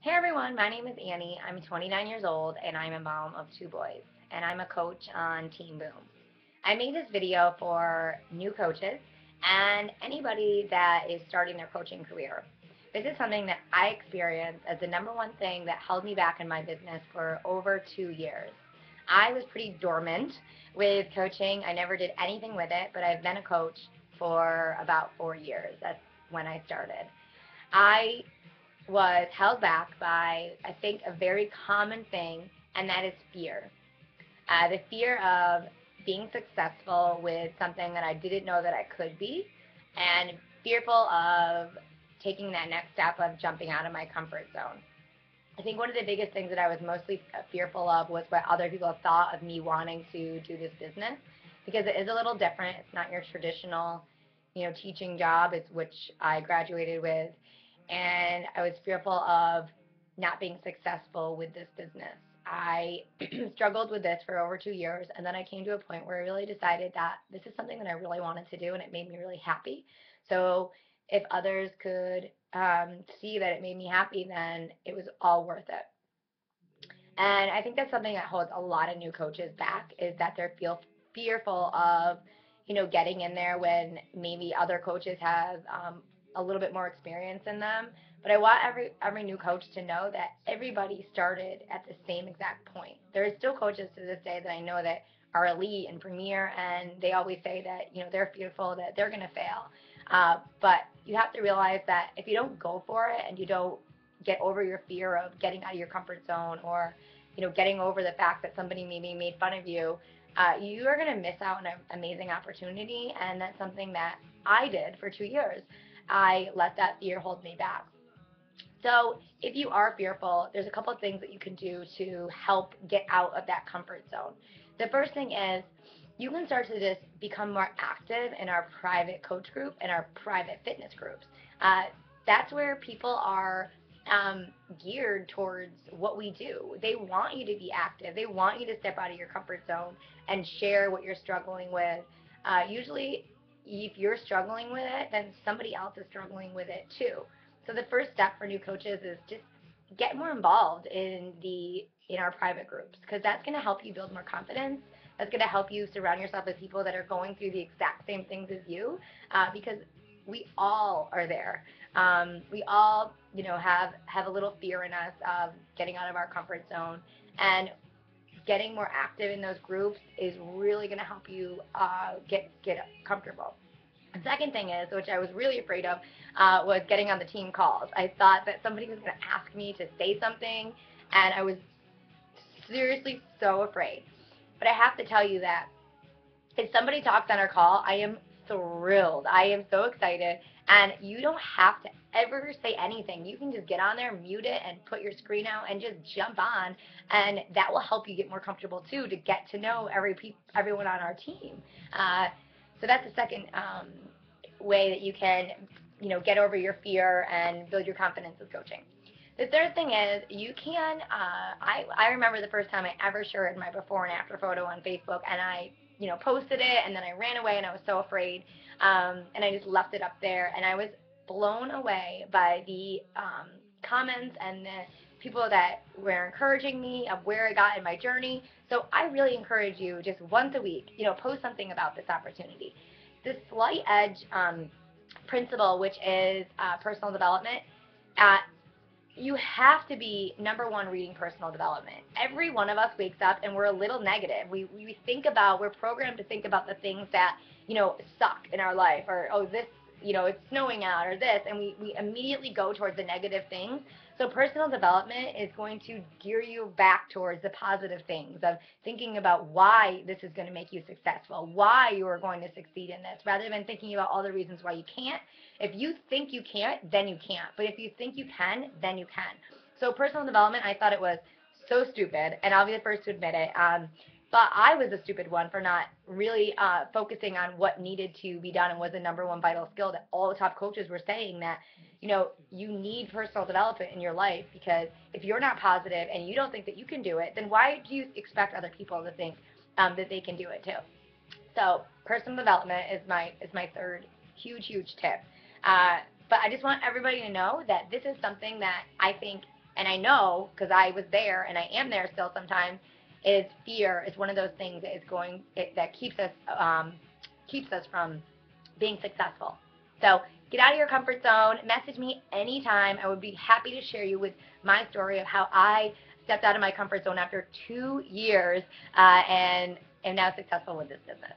Hey everyone, my name is Annie. I'm 29 years old and I'm a mom of two boys, and I'm a coach on Team Boom. I made this video for new coaches and anybody that is starting their coaching career. This is something that I experienced as the number one thing that held me back in my business for over 2 years. I was pretty dormant with coaching. I never did anything with it, but I've been a coach for about 4 years. That's when I started. I was held back by, I think, a very common thing, and that is fear. The fear of being successful with something that I didn't know that I could be, and fearful of taking that next step of jumping out of my comfort zone. I think one of the biggest things that I was mostly fearful of was what other people thought of me wanting to do this business, because it is a little different. It's not your traditional, teaching job, is which I graduated with, and I was fearful of not being successful with this business. I struggled with this for over 2 years, and then I came to a point where I really decided that this is something that I really wanted to do, and it made me really happy. So if others could see that it made me happy, then it was all worth it. And I think that's something that holds a lot of new coaches back, is that they're fearful of, getting in there when maybe other coaches have a little bit more experience in them. But I want every new coach to know that everybody started at the same exact point. There are still coaches to this day that I know that are elite and premier, and they always say that they're fearful that they're going to fail. But you have to realize that if you don't go for it and you don't get over your fear of getting out of your comfort zone, or getting over the fact that somebody maybe made fun of you, you are going to miss out on an amazing opportunity. And that's something that I did for 2 years. I let that fear hold me back. So if you are fearful, there's a couple of things that you can do to help get out of that comfort zone. The first thing is, you can start to just become more active in our private coach group and our private fitness groups. Uh, that's where people are geared towards what we do. They want you to be active. They want you to step out of your comfort zone and share what you're struggling with. Usually, if you're struggling with it, then somebody else is struggling with it too. So the first step for new coaches is just get more involved in our private groups, because that's going to help you build more confidence. That's going to help you surround yourself with people that are going through the exact same things as you, because we all are there. We all, have a little fear in us of getting out of our comfort zone, and getting more active in those groups is really going to help you get comfortable. The second thing is, which I was really afraid of, was getting on the team calls. I thought that somebody was going to ask me to say something, and I was seriously so afraid. But I have to tell you that if somebody talks on our call, I am thrilled. I am so excited. And you don't have to ever say anything. You can just get on there, mute it, and put your screen out and just jump on. And that will help you get more comfortable too, to get to know everyone on our team. So that's the second way that you can, get over your fear and build your confidence with coaching. The third thing is, you can, I remember the first time I ever shared my before and after photo on Facebook, and I, posted it, and then I ran away, and I was so afraid, and I just left it up there, and I was blown away by the comments and the people that were encouraging me of where I got in my journey. So I really encourage you, just once a week, post something about this opportunity. The slight edge principle, which is personal development, you have to be number one reading personal development. Every one of us wakes up and we're a little negative. We're programmed to think about the things that, suck in our life, or, oh, this, it's snowing out, or this, and we immediately go towards the negative things. So personal development is going to gear you back towards the positive things of thinking about why this is going to make you successful, why you are going to succeed in this, rather than thinking about all the reasons why you can't. If you think you can't, then you can't. But if you think you can, then you can. So personal development, I thought it was so stupid, and I'll be the first to admit it. But I was a stupid one for not really focusing on what needed to be done and was the number one vital skill, that all the top coaches were saying that, you need personal development in your life, because if you're not positive and you don't think that you can do it, then why do you expect other people to think that they can do it too? So personal development is my third huge tip. But I just want everybody to know that this is something that I think and I know because I was there and I am there still sometimes, is fear is one of those things that that keeps us from being successful. So get out of your comfort zone. Message me anytime. I would be happy to share you with my story of how I stepped out of my comfort zone after 2 years and am now successful with this business.